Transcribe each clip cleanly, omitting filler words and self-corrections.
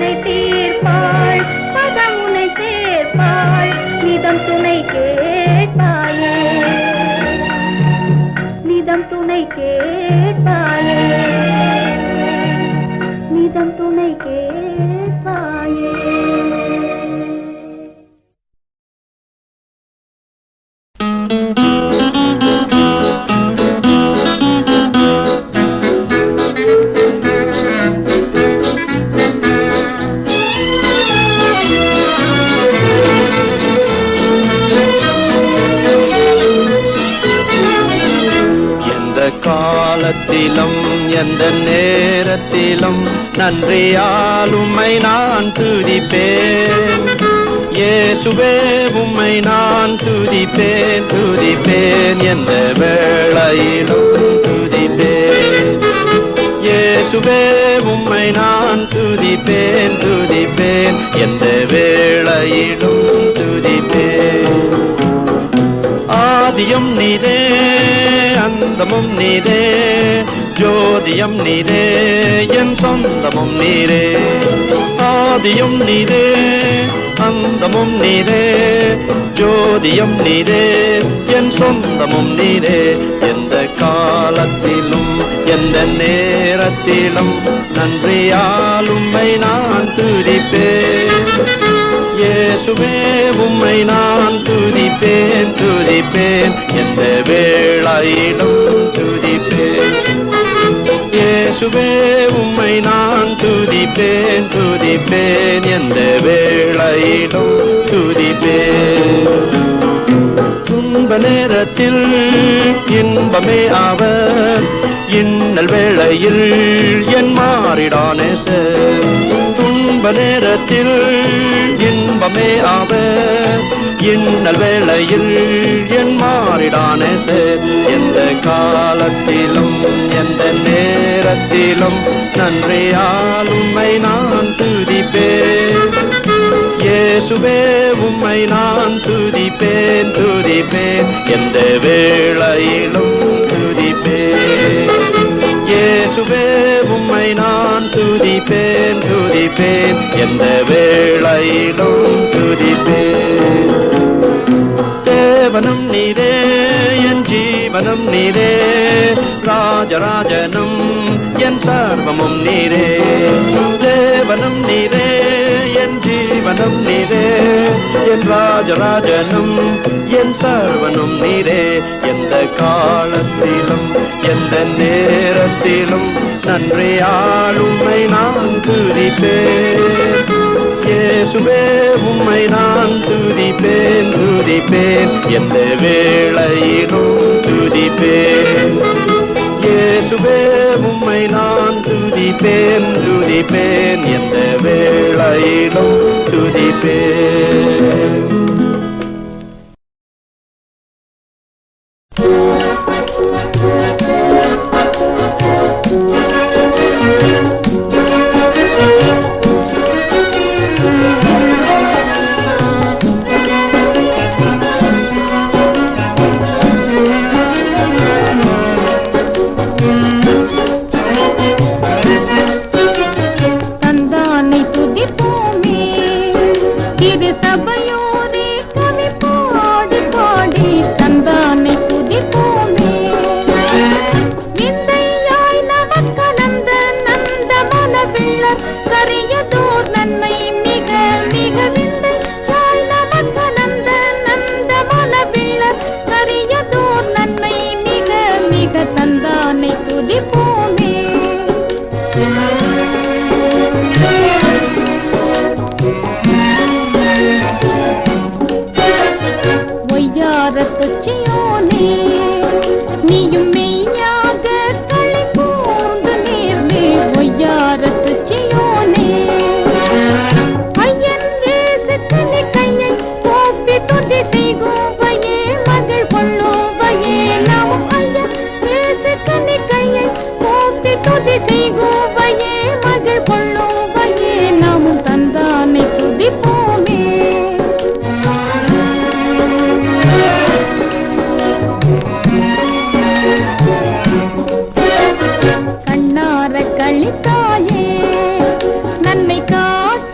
குறை தீர்ப்பாள், பதமுனை சேர்ப்பாள், நிதம் துணை கேட்பாயே, நிதம் துணை கேட்பாயே, நிதம் துணை கேட்பாயே. காலத்திலும் எந்த நேரத்திலும் நன்றியால் உம்மை நான் துதிப்பேன். இயேசுவே உம்மை நான் துதிப்பேன், துதிப்பேன், எந்த வேளையிலும் துதிப்பேன். இயேசுவே உம்மை நான் துதிப்பேன், துதிப்பேன், எந்த வேளையிலும் துதிப்பேன். ஆதியும் நீரே, அந்தமும் நீரே, ஜோதியம் நீரே, என் சொந்தமும் நீரே. ஆதியும் நீரே, அந்தமும் நீரே, ஜோதியம் நீரே, என் சொந்தமும் நீரே. எந்த காலத்திலும் எந்த நேரத்திலும் நன்றியால் உம்மை நான் துதிப்பேன். இயேசுவே உம்மை நான் துதிப்பேன், துதிப்பேன், எந்த வேளையிலும் துதிப்பேன். இயேசுவே உம்மை நான் துதிப்பேன், துதிப்பேன், எந்த வேளையிலும் துதிப்பேன். துன்ப நேரத்தில் இன்பமே அவர், இன்னல் வேளையில் என் மாறிடானே சார். துன்ப நேரத்தில் இன்பமே அவர், இன்னல் வேளையில் என் மாறிடானே சார். எந்த காலத்திலும் எந்த நேரத்திலும் நன்றியால் உம்மை நான் துதிப்பேன். இயேசுவே உம்மை நான் துதிப்பேன், துதிப்பேன், எந்த வேளையிலும் துதிப்பேன். இயேசுவே உம்மை நான் துதிப்பேன், துதிப்பேன், எந்த வேளையிலும் துதிப்பேன். தேவனும் நீரே, என் ஜீவனும் நீரே, ராஜராஜனும் என் சர்வமும் நீரே. தேவனும் நீரே, என் ஜீவனும் நீரே, என் ராஜராஜனும் என் சர்வனும் நீரே. எந்த காலத்திலும் எந்த நேரத்திலும் நன்றியால் உம்மை நான் துதிப்பேன். இயேசுவே உம்மை நான் துதிப்பேன், துதிப்பேன், எந்த வேளையிலும் துதிப்பேன். இயேசுவே உம்மை நான் துதிப்பேன், துதிப்பேன், எந்த வேளையிலும் துதிப்பேன். கண்ணார கழித்தாயே நன்மை காட்ட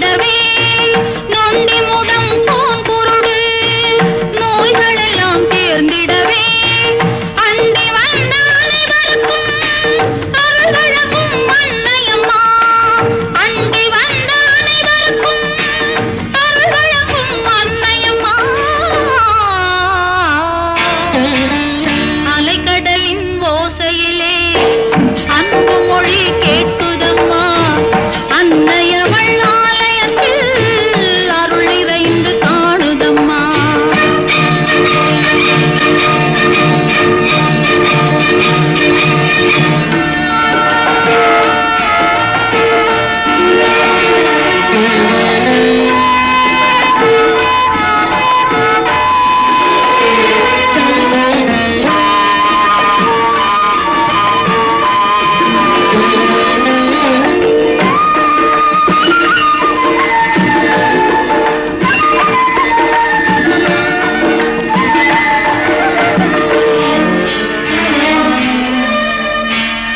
சேர்ந்திடவே நொண்டி முடம் போன் குருடு நோய்களெல்லாம் தேர்ந்திடவே அண்டி வந்த அனைவருக்கும் அருள்வழங்கும் அன்னையம்மா அண்டி வந்த அனைவருக்கும் அருள்வழங்கும் அன்னையம்மா அலைக்கடலின் ஓசையிலே அன்பு மொழி கேட்குதம்மா அன்னையவள் ஆலயத்தில் அருள் நிறைந்து காணுதம்மா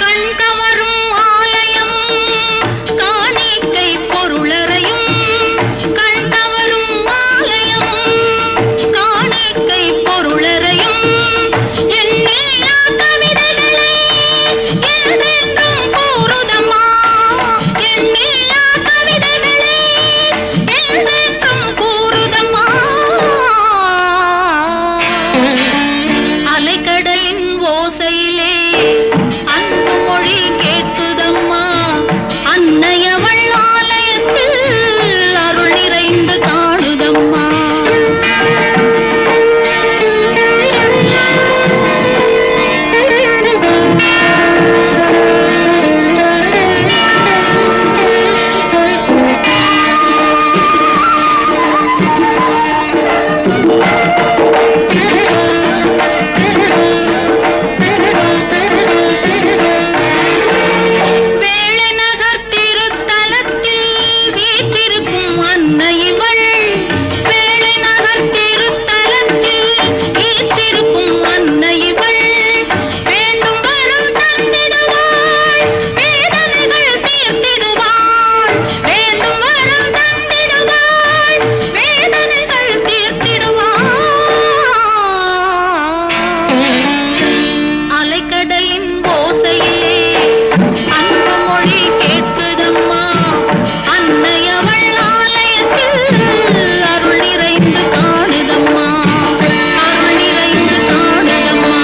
கண்கவரும் ஆலயம் காணிக்கை பொருளறையும் கண்கவரும் ஆலயம் காணிக்கை பொருளறையும் எண்ணில்லா கவிதைகளை ஏதென்றும் கூறுதம்மா எண்ணில்லா கவிதைகளை ஏதென்றும் கூறுதம்மா அலைக்கடலின் ஓசையிலே அன்பு மொழி கேட்குதம்மா அன்னையவள் ஆலயத்தில் அருள் நிறைந்து காணுதம்மா வேளநகர் திருத்தலத்தில் வீற்றிருக்கும் அன்னை இவள் வேளநகர் திருத்தலத்தில் வீற்றிருக்கும் அன்னை இவள் வேண்டும் வரம் தந்திடுவாள் வேதனைகள் தீர்த்திடுவாள் வேண்டும் வரம் தந்திடுவாள் வேதனைகள் தீர்த்திடுவாள் அலைக்கடலின் ஓசையிலே அன்பு மொழி கேட்குதம்மா அன்னையவள் ஆலயத்தில் அருள் நிறைந்து காணுதம்மா அருள் நிறைந்து காணுதம்மா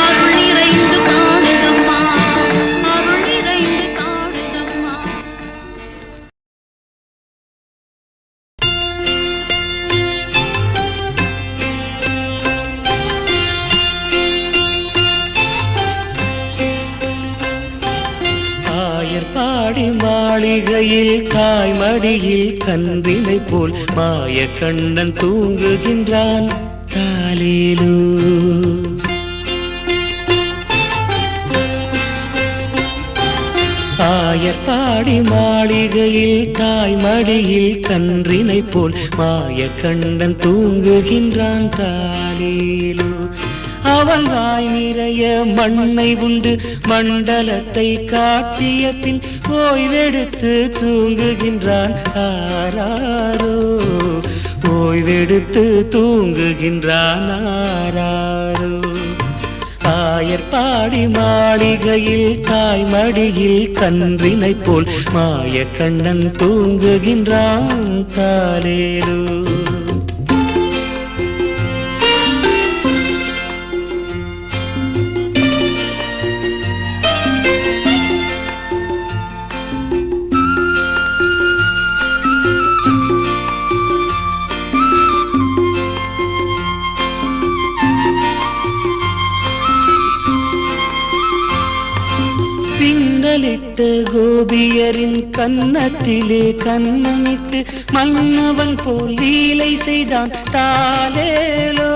அருள் நிறைந்து காணுதம்மா அருள் நிறைந்து காணுதம்மா ஆயர்பாடி மாளிகையில் தாய்மடியில் கன்றினை போல் மாய கண்ணன் தூங்குகின்றான் தாலேலோ ஆயர்பாடி மாளிகையில் தாய்மடியில் கன்றினை போல் மாய கண்ணன் தூங்குகின்றான் தாலேலோ அவன் வாய் நிறைய மண்ணை உண்டு மண்டலத்தை காட்டிய பின் ஓய்வெடுத்து தூங்குகின்றான் ஆராரோ ஓய்வெடுத்து தூங்குகின்றான் ஆராரோ ஆயர்பாடி மாளிகையில் தாய்மடியில் கன்றினை போல் மாய கண்ணன் தூங்குகின்றான் தாலேலோ பின்னலிட்ட கோபியரின் கன்னத்திலே கன்னமிட்டு மன்னவன் போல் லீலை செய்தான் தாலேலோ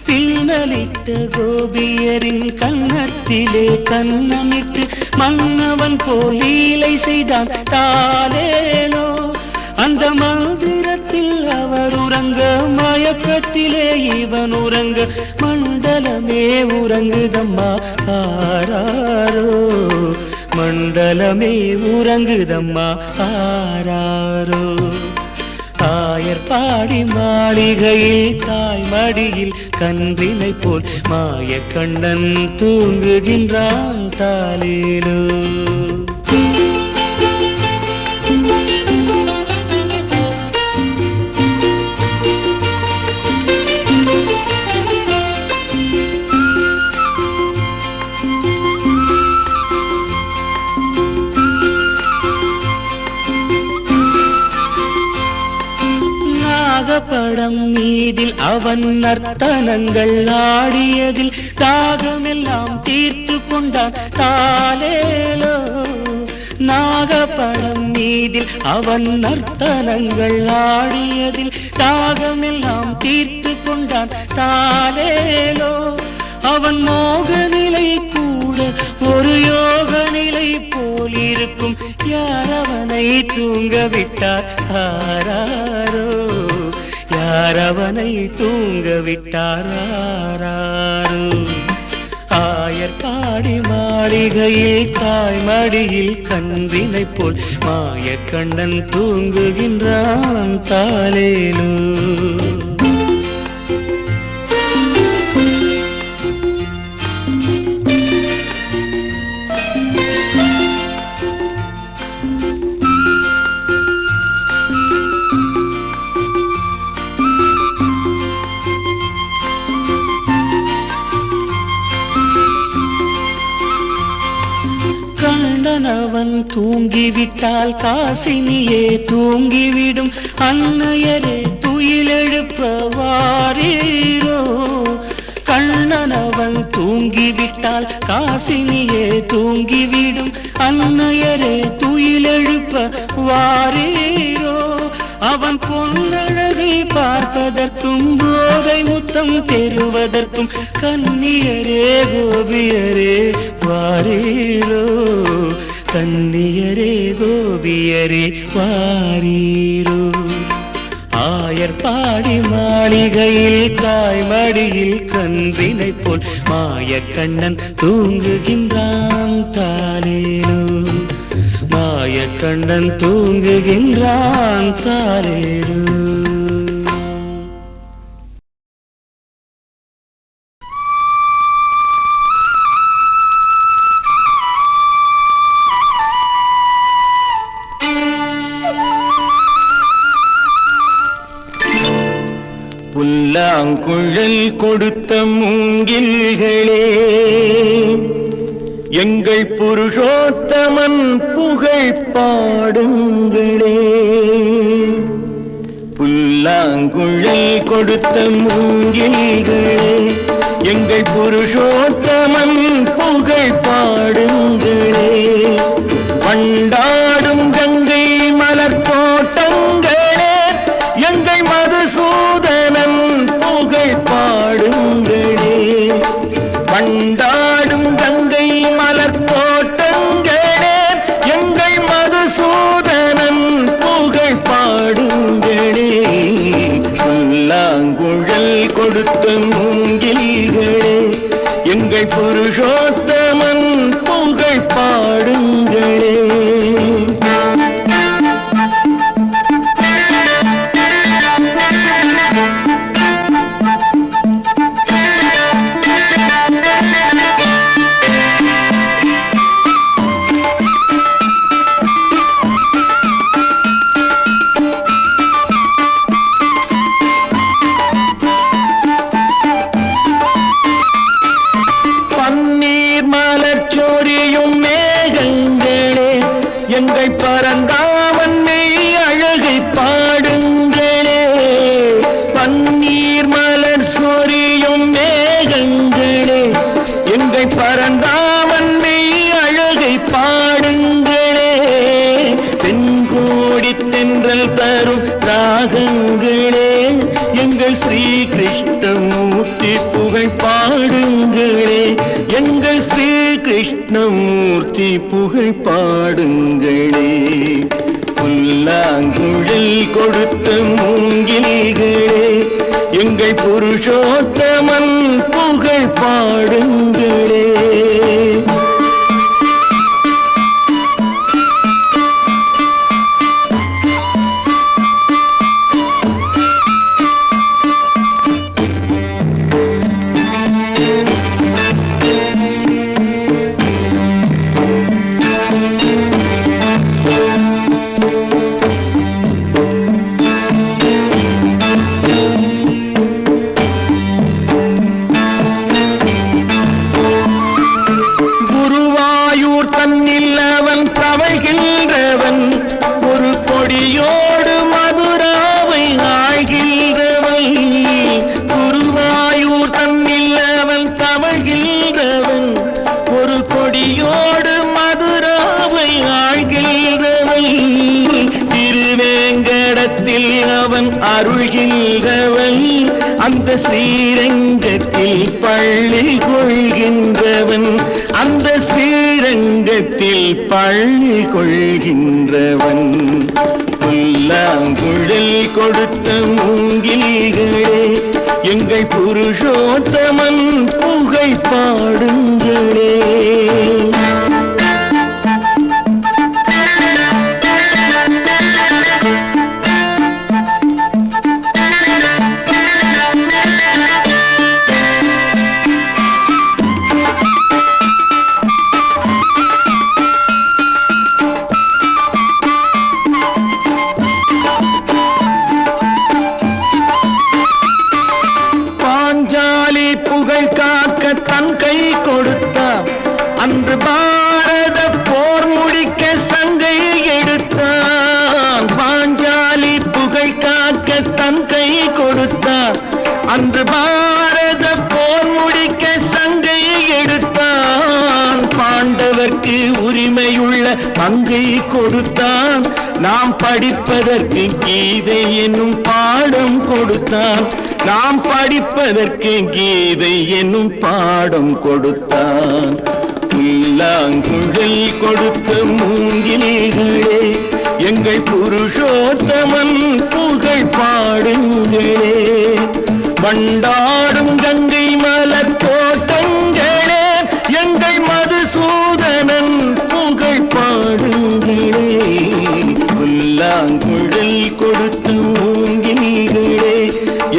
பின்னலிட்ட கோபியரின் கன்னத்திலே கன்னமிட்டு மன்னவன் போல் லீலை செய்தான் தாலேலோ அந்த மந்திரத்தில் அவர் உறங்க மயக்கத்திலே இவன் உறங்க மண்டலமே உறங்குதம்மா ஆராரோ மண்டலமே உறங்குதம்மா ஆராரோ. ஆயர்பாடி மாளிகையில் தாய் மடியில் கன்றினை போல் மாயக்கண்ணன் தூங்குகின்றான் தாலேலோ. படம் மீதில் அவன் நர்த்தனங்கள் ஆடியதில் தாகமெல்லாம் தீர்த்து கொண்டான் தாலேலோ. நாகப்படம் மீதில் அவன் நர்த்தனங்கள் ஆடியதில் தாகமெல்லாம் தீர்த்து கொண்டான் தாலேலோ. அவன் மோக நிலை கூட ஒரு யோக நிலை போல் இருக்கும். யார் அவனை தூங்க விட்டார் ஆராரோ. யார் அவனை தூங்க விட்டார் ஆராரோ. ஆயர்பாடி மாளிகையில் தாய் மடியில் கன்றினை போல் மாயக்கண்ணன் தூங்குகின்றான் தாலேலோ. அவன் தூங்கிவிட்டால் காசினியே தூங்கிவிடும். அன்னையரே துயிலெழுப்ப வாரீரோ. கண்ணன் அவன் தூங்கிவிட்டால் காசினியே தூங்கிவிடும். அன்னையரே துயிலெழுப்ப வாரீரோ. அவன் பொன்னழகை பார்ப்பதற்கும் போதை முத்தம் பெறுவதற்கும் கன்னியரே கோபியரே வாரீரோ. கன்னியரே கோபியரே வாரீரோ. ஆயர்பாடி மாளிகையில் தாய் மடியில் கன்றினை போல் மாயக்கண்ணன் தூங்குகின்றான் தாலேலோ. மாயக்கண்ணன் தூங்குகின்றான் தாலேலோ. புல்லாங்குழல் கொடுத்த மூங்கில்களே எங்கள் புருஷோத்தமன் புகழ் பாடுங்களே. புல்லாங்குழல் கொடுத்த மூங்கில்களே எங்கள் புருஷோத்தமன் புகழ் பாடுங்களே. வண்டாடும் கங்கை மலர் தோட்டங்களே எங்கள் மதுசூதனன் புகழ் பாடுங்களே. வண்டாடும் கங்கை மலர் தோட்டங்களே எங்கள் மதுசூதனன் புகழ் பாடுங்களே. புல்லாங்குழல் கொடுத்த மூங்கில்களே எங்கள் புருஷோத்தமன் புகழ் பாடுங்களே. எங்கள் பரந்தாமன் மெய் அழகை பாடுங்களே. பன்னீர் மலர் சொரியும் மேகங்களே எங்கள் பரந்தாமன் மெய் அழகை பாடுங்களே. தென்கோடி தென்றல் தரும் ராகங்களே எங்கள் ஸ்ரீ கிருஷ்ணமூர்த்தி புகழ் பாடுங்களே. எங்கள் ஸ்ரீ கிருஷ்ணமூர்த்தி புகழ் பாடுங்களே. புல்லாங்குழல் கொடுத்த மூங்கில்களே எங்கள் புருஷோத்தமன் புகழ் பாடுங்களே. ஸ்ரீரங்கத்தில் அவன் அருள்கின்றவன், அந்த ஸ்ரீரங்கத்தில் பள்ளி கொள்கின்றவன், அந்த ஸ்ரீரங்கத்தில் பள்ளி கொள்கின்றவன். புல்லாங்குழல் கொடுத்த மூங்கில்களே, எங்கள் புருஷோத்தமன் புகழ் பாடுங்களே. புகழ் காக்க தன் கை கொடுத்தார், அன்று பாரத போர் முடிக்க சங்கை எடுத்தான். பாஞ்சாலி புகழ் காக்க தன் கை கொடுத்தார், அன்று பாரத போர் முடிக்க சங்கை எடுத்தான். பாண்டவர்க்கு உரிமையுள்ள பங்கை கொடுத்தான், நாம் படிப்பதற்கு கீதை என்னும் பாடம் கொடுத்தான், நாம் படிப்பதற்கு கீதை என்னும் பாடம் கொடுத்தான். புல்லாங்குழல் கொடுத்த மூங்கில்களே, எங்கள் புருஷோத்தமன் புகழ் பாடுங்களே. வண்டாடும் கங்கை மலர் தோட்டங்களே, எங்கள் மதுசூதனன் புகழ் பாடுங்களே. புல்லாங்குழல் கொடுத்த மூங்கில்களே,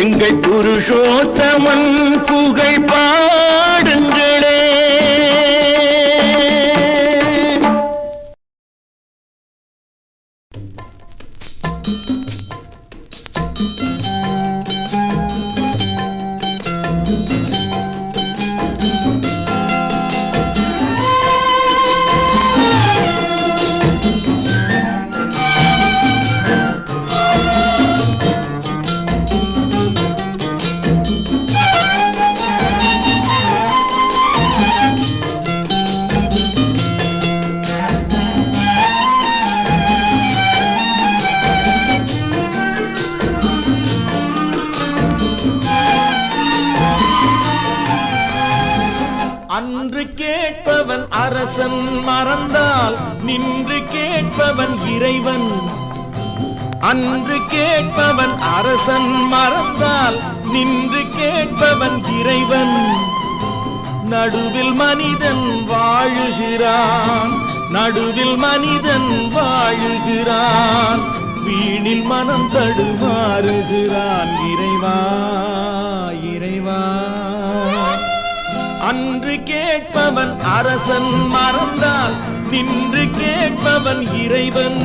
எங்கள் புருஷோத்தமன் புகழ் பாடுங்களே. அன்று கேட்பவன் அரசன் மறந்தால் நின்று கேட்பவன் இறைவன். அன்று கேட்பவன் அரசன் மறந்தால் நின்று கேட்பவன் இறைவன். நடுவில் மனிதன் வாழுகிறான், நடுவில் மனிதன் வாழுகிறான், வீணில் மனம் தடுமாறுகிறான். இறைவா இறைவா, அன்று கேட்பவன் அரசன் மறந்தால் நின்று கேட்பவன் இறைவன்.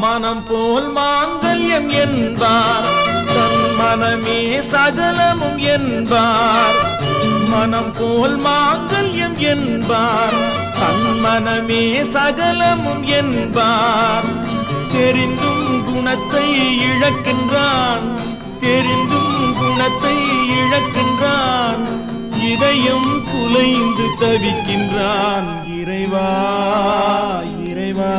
மனம் போல் மாங்கல்யம் என்பார், தன் மனமே சகலமும் என்பார். மனம் போல் மாங்கல்யம் என்பார், தன் மனமே சகலமும் என்பார். தெரிந்தும் குணத்தை இழக்கின்றான், தெரிந்தும் குணத்தை இழக்கின்றான். இதயம் குலைந்து தவிக்கின்றான். இறைவா இறைவா,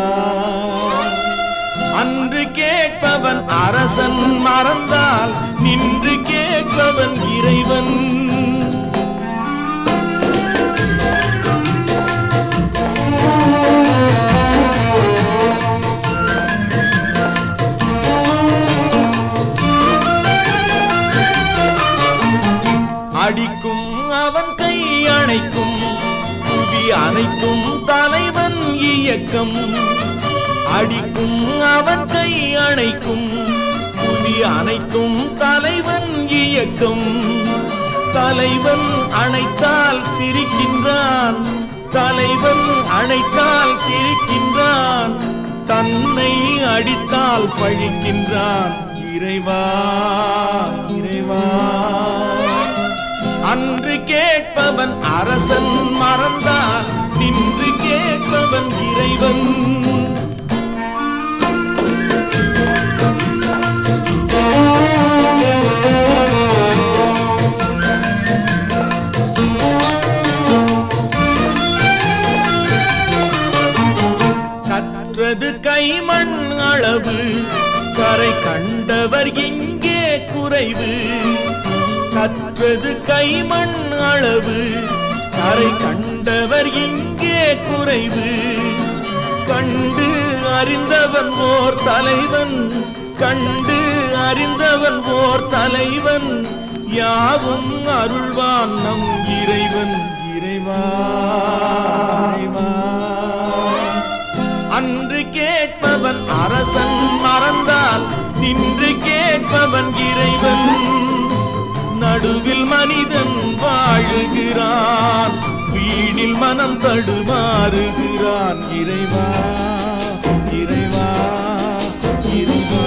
அன்று கேட்பவன் அரசன் மறந்தால் நின்று கேட்பவன் இறைவன். அடிக்கும் அவன் கை அணைக்கும், புவி அனைத்தும் தலைவன் இயக்கம். அடிக்கும் அவன் கை அணைக்கும், புவி அனைத்தும் தலைவன் இயக்கம். தலைவன் அணைத்தால் சிரிக்கின்றான், தலைவன் அணைத்தால் சிரிக்கின்றான். தன்னை அடித்தால் பழிக்கின்றான். இறைவா இறைவா, அன்று கேட்பவன் அரசன் மறந்தால் நின்று கேட்பவன் இறைவன். கண்டவர் இங்கே குறைவு, கற்றது கைமண் அளவு. கரை கண்டவர் இங்கே குறைவு, கண்டு அறிந்தவன் ஓர் தலைவன், கண்டு அறிந்தவன் ஓர் தலைவன். யாவும் அருள்வான் நம் இறைவன். இறைவா இறைவா. அன்று கேட்பவன் அரசன் மறந்தால் நின்று கேட்பவன் இறைவன். நடுவில் மனிதன் வாழுகிறான், வீணில் மனம் தடுமாறுகிறான். இறைவா இறைவா இறைவா.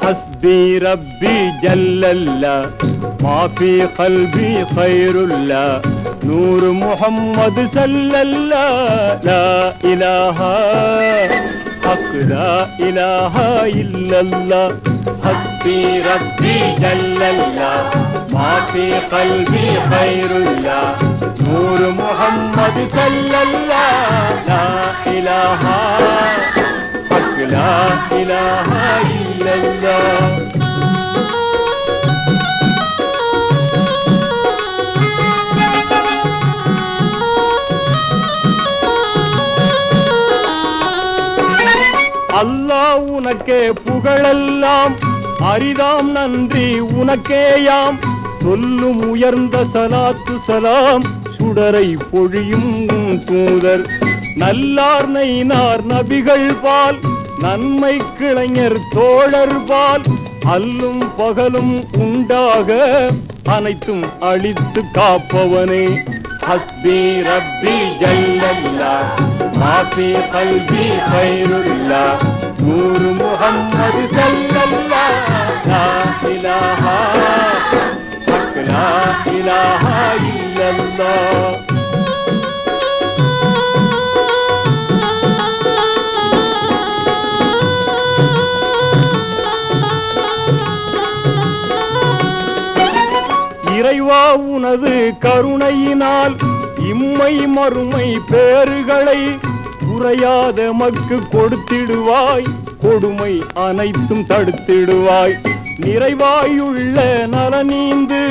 حسبي ربي جل الله ما في قلبي خير الله نور محمد صلى الله لا إله حق لا إله إلا الله. حسبي ربي جل الله ما في قلبي خير الله نور محمد صلى الله لا إله حق لا إله إلا الله. அல்லாஹ் உனக்கே புகழெல்லாம் அரிதாம் நன்றி உனக்கேயாம். சொல்லும் உயர்ந்த சலாத்து சலாம் சுடரை பொழியும் தூதர். நல்லார் நைனார் நபிகள் பால் நன்மை கிளைஞர் தோழர் பால். அல்லும் பகலும் உண்டாக அனைத்தும் அழித்து காப்பவனே. ஹஸ்பி ரப்பி ஜல்லல்லாஹ் மா ஃபீ கல்பி கைருல்லாஹ் நூர் முஹம்மது ஸல்லல்லாஹ் லா இலாஹா ஹக் லா இலாஹா இல்லல்லாஹ். இறைவா உனது கருணையினால் இம்மை மறுமை பேறுகளை குறையாத மக்கு கொடுத்திடுவாய். கொடுமை அனைத்தும் தடுத்திடுவாய். நிறைவாயுள்ள நலனீந்து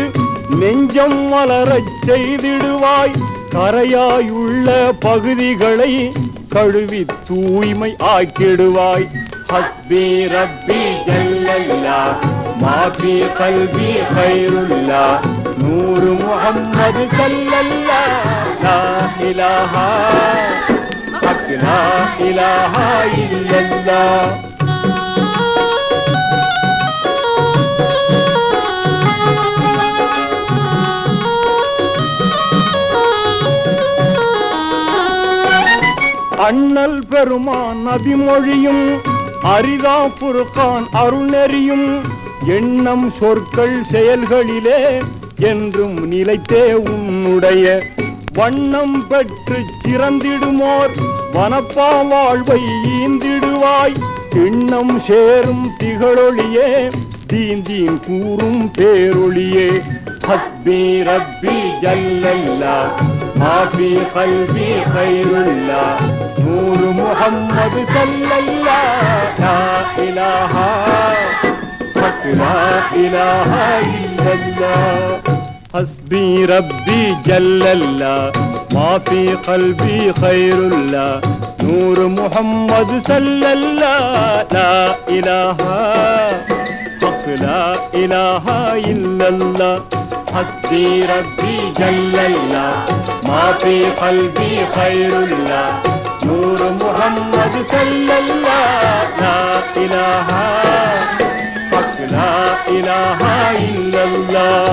நெஞ்சம் மலரச் செய்திடுவாய். கரையாயுள்ள பகுதிகளை கழுவி தூய்மை ஆக்கிடுவாய். ஹஸ்பி ரப்பி ஜல்லல்லாஹ் மா ஃபீ கல்பி கைருல்லாஹ் நூர் முஹம்மது ஸல்லல்லாஹ் லா இலாஹா ஹக் லா இலாஹா இல்லல்லாஹ். அண்ணல் பெருமான் நபிமொழியும் அரிதா புர்கான் அருணெறியும் எண்ணம் சொற்கள் செயல்களிலே என்றும் நிலைத்தே உன்னுடைய வண்ணம் பெற்று சிறந்திடுமோர் வனப்பா வாழ்வை ஈந்திடுவாய். சின்னம் சேரும் திகழொளியே தீந்தீன் கூறும் பேரொளியே. ஹஸ்பி ரப்பி ஜல்லல்லாஹ் மா ஃபீ கல்பி கைருல்லாஹ் நூர் முஹம்மது ஸல்லல்லாஹ் லா இலாஹா ஹக் லா இலாஹா இல்லல்லாஹ். ஹஸ்பி ரப்பி ஜல்லல்லாஹ் மா ஃபீ கல்பி கைருல்லாஹ் நூர் முஹம்மது ஸல்லல்லாஹ் லா இலாஹா ஹக் லா இலாஹா இல்லல்லாஹ். حسبي ربي جل الله ما في قلبي خير الله نور محمد صلى الله لا إله حق لا إله إلا الله.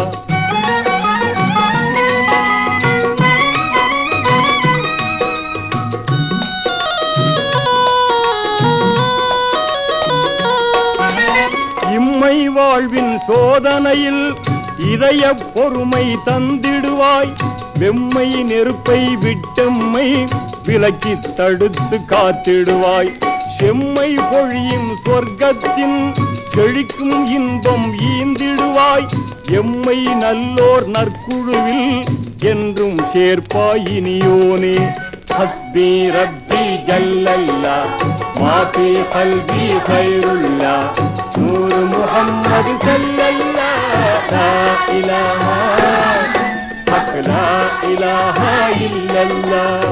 இம்மை வாழ்வின் சோதனையில் இதய பொறுமை தந்திடுவாய். வெம்மை நெருப்பை விட்டம்மை விலக்கி தடுத்து காத்திடுவாய். செம்மை பொழியும் சொர்க்கத்தின் செழிக்கும் இன்பம் ஈந்திடுவாய். எம்மை நல்லோர் நற்குழுவில் என்றும் சேர்ப்பாய் இனியோனே. ஹஸ்பி ரப்பி ஜல்லல்லா மாஃபி கல்பி கைருல்லா நூறு முஹம்மது ஸல்லல்லா லா இலாஹா ஹக் லா இலாஹா இல்லல்லாஹ்.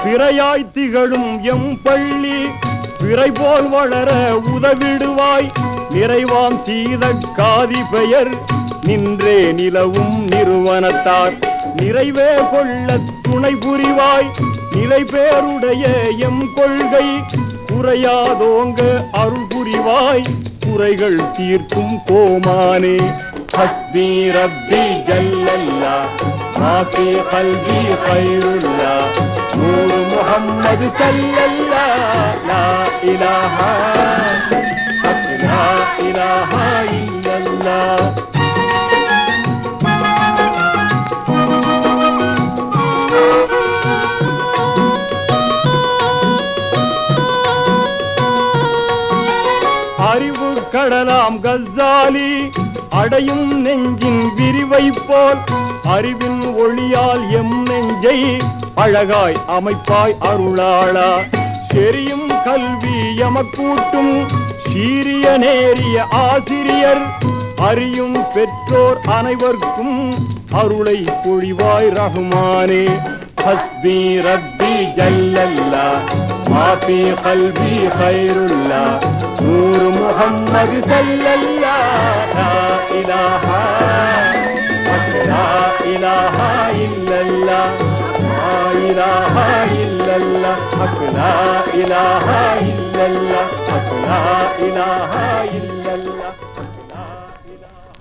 பிறையாய் திகழும் எம் பள்ளி பிறை போல் வளர உதவிடுவாய். நிறைவாம் சீத காதி பெயர் நின்றே நிலவும் நிறுவனத்தார். நிறைவே கொள்ள துணை புரிவாய். நிலை பேருடைய எம் கொள்கை குறையாதோங்க அருள் புரிவாய். குறைகள் தீர்க்கும் கோமானே. ஹஸ்பி ரப்பி ஜல்லல்லா மாஃபி கல்பி கைருல்லா நூறு முஹம்மது ஸல்லல்லா லா இலாஹா ஹக் லா இலாஹா இல்லல்லாஹ். அறிவு கடலாம் கஸ்ஸாலி அடையும் நெஞ்சின் விரிவை போல் அறிவின் ஒளியால் எம் நெஞ்சை அழகாய் அமைப்பாய் அருளாளா. செரியும் கல்வி எமக்கூட்டும் சீரிய நேரிய ஆசிரியர் அறியும் பெற்றோர் அனைவர்க்கும் அருளை பொழிவாய் ரஹ்மானே. ஹஸ்பி ரப்பி ஜல்லல்லா மாஃபி கல்பி கைருல்லா நூறு முஹம்மது ஸல்லல்லா லா இலாஹா ஹக் லா இலாஹா இல்லல்லாஹ் லா இலாஹா இல்லல்லாஹ் ஹக் லா இலாஹா இல்லல்லாஹ் ஹக் லா இலாஹா இல்லல்லாஹ் ஹக் லா இலாஹா.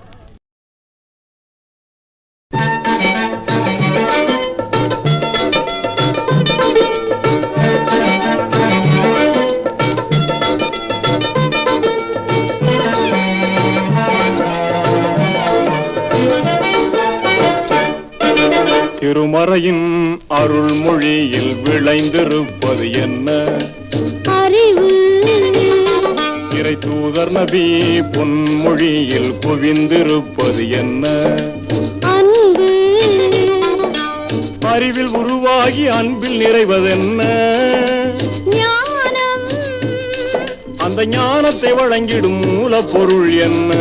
திருமறையின் அருள்மொழியில் விளைந்திருப்பது என்ன? அறிவு. இறை தூதர் நபி பொன்மொழியில் குவிந்திருப்பது என்ன? அன்பு. அறிவில் உருவாகி அன்பில் நிறைவதென்ன? ஞானம். அந்த ஞானத்தை வழங்கிடும் மூலப்பொருள் என்ன?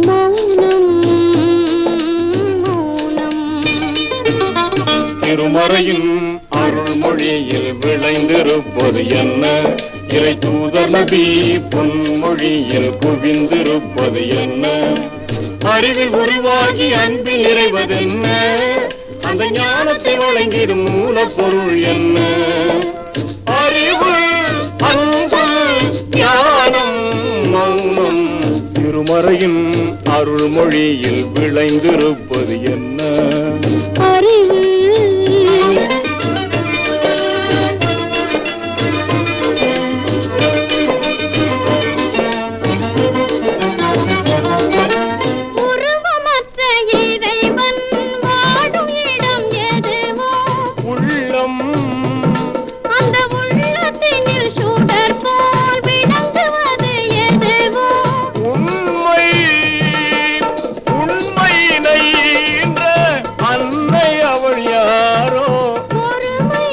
மௌனம். திருமறையின் அருள்மொழியில் விளைந்திருப்பது என்ன? இறை தூதர் நபி பொன்மொழியில் குவிந்திருப்பது என்ன? அறிவில் உருவாகி அன்பில் நிறைவதென்ன? அந்த ஞானத்தை வழங்கிடும் மூலப்பொருள் என்ன? அறிவு, அன்பு, ஞானம், மௌனம். திருமறையின் அருள்மொழியில் விளைந்திருப்பது என்ன? அறிவு. உருவமற்ற இறைவன் வாழும் இடம் எதுவோ? உள்ளம். அந்த உள்ளத்தினில் சுடர் போல் விளங்குவது எதுவோ? உண்மை உண்மையினை என்ற அன்னை அவள் யாரோ? பொறுமை.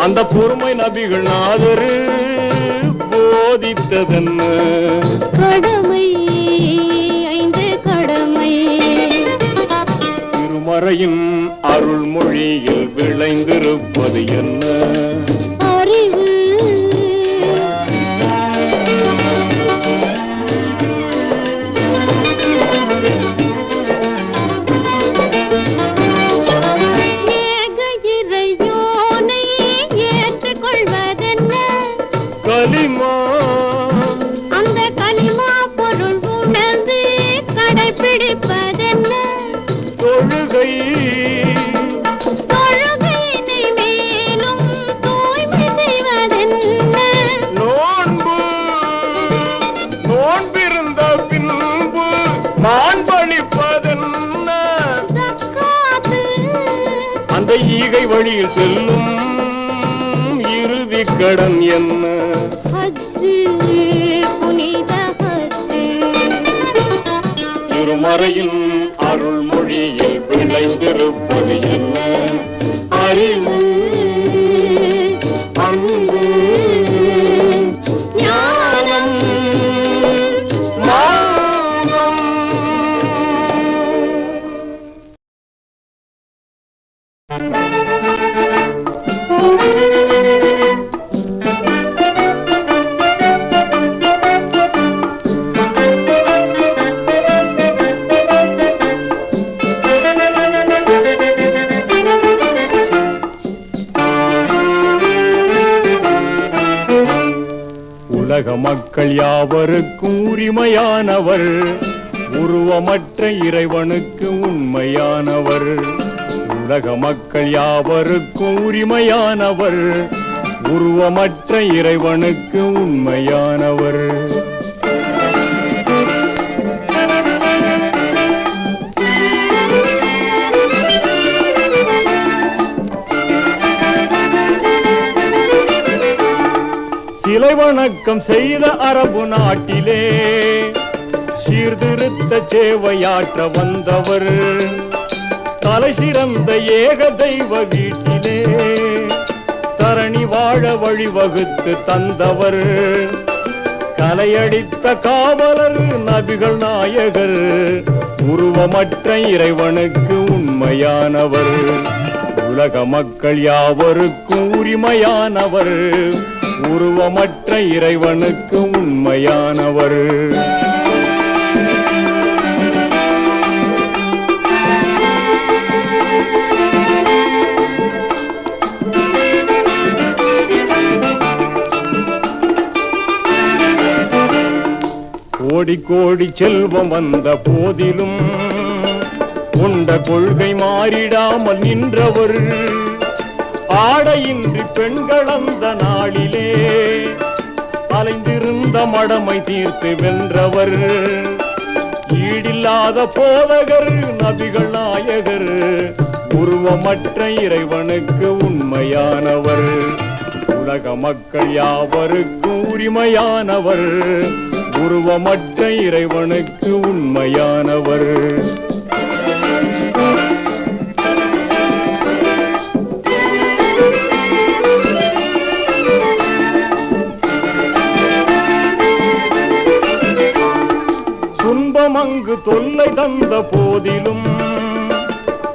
அந்த பொறுமை நபிகள் நாதரு போதித்ததென்ன? கடமை. ஐந்து கடமை. திருமறையின் அருள்மொழியில் விளைந்திருப்பது என்ன? அறிவு. ஏக இறையோனை ஏற்றுக்கொள்வதென்ன? கலிமா. அந்த கலிமா பொருள் உணர்ந்து கடைபிடிப்பதென்ன? மாளிகை வழியில் செல்லும் இறுதி கடன் என்ன? ஹஜ்ஜு புனித ஹஜ்ஜு திருமறையின் அருள்மொழியில் விளைந்திருப்பது என்ன? அறிவு, அன்பு, ஞானம், மானம். உலக மக்கள் யாவருக்கும் உரிமையானவர், உருவமற்ற இறைவனுக்கு உண்மையானவர். உலக மக்கள் யாவருக்கும் உரிமையானவர், உருவமற்ற இறைவனுக்கு உண்மையானவர். சிலை வணக்கம் செய்த அரபு நாட்டிலே சீர்திருத்த சேவையாற்ற வந்தவர். தலை சிறந்த ஏக தெய்வ வீட்டிலே தரணி வாழ வழிவகுத்து தந்தவர். கலையடித்த காவலர் நபிகள் நாயகர், உருவமற்ற இறைவனுக்கு உண்மையானவர். உலக மக்கள் யாவருக்கும் உரிமையானவர், உருவமற்ற இறைவனுக்கு உண்மையானவர். கோடி கோடி செல்வம் வந்த போதிலும் கொண்ட கொள்கை மாறிடாமல் நின்றவர். ஆடையின்றி பெண்கள் அந்த நாளிலே அலைந்திருந்த மடமை தீர்த்து வென்றவர். ஈடில்லாத போதகர் நபிகள் நாயகர், உருவமற்ற இறைவனுக்கு உண்மையானவர். உலக மக்கள் யாவருக்கும் உரிமையானவர், உருவமற்ற இறைவனுக்கு உண்மையானவர். துன்பம் அங்கு தொல்லை தந்த போதிலும்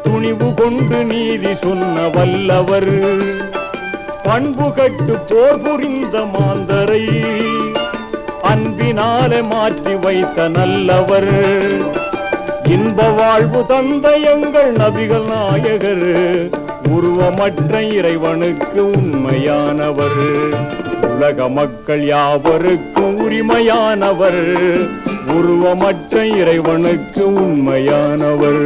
துணிவு கொண்டு நீதி சொன்ன வல்லவர். பண்பு கட்டு போர் புரிந்த மாந்தரை அன்பினாலே மாற்றி வைத்த நல்லவர். இன்ப வாழ்வு தந்த எங்கள் நபிகள் நாயகர், உருவமற்ற இறைவனுக்கு உண்மையானவர். உலக மக்கள் யாவருக்கும் உரிமையானவர், உருவமற்ற இறைவனுக்கு உண்மையானவர்.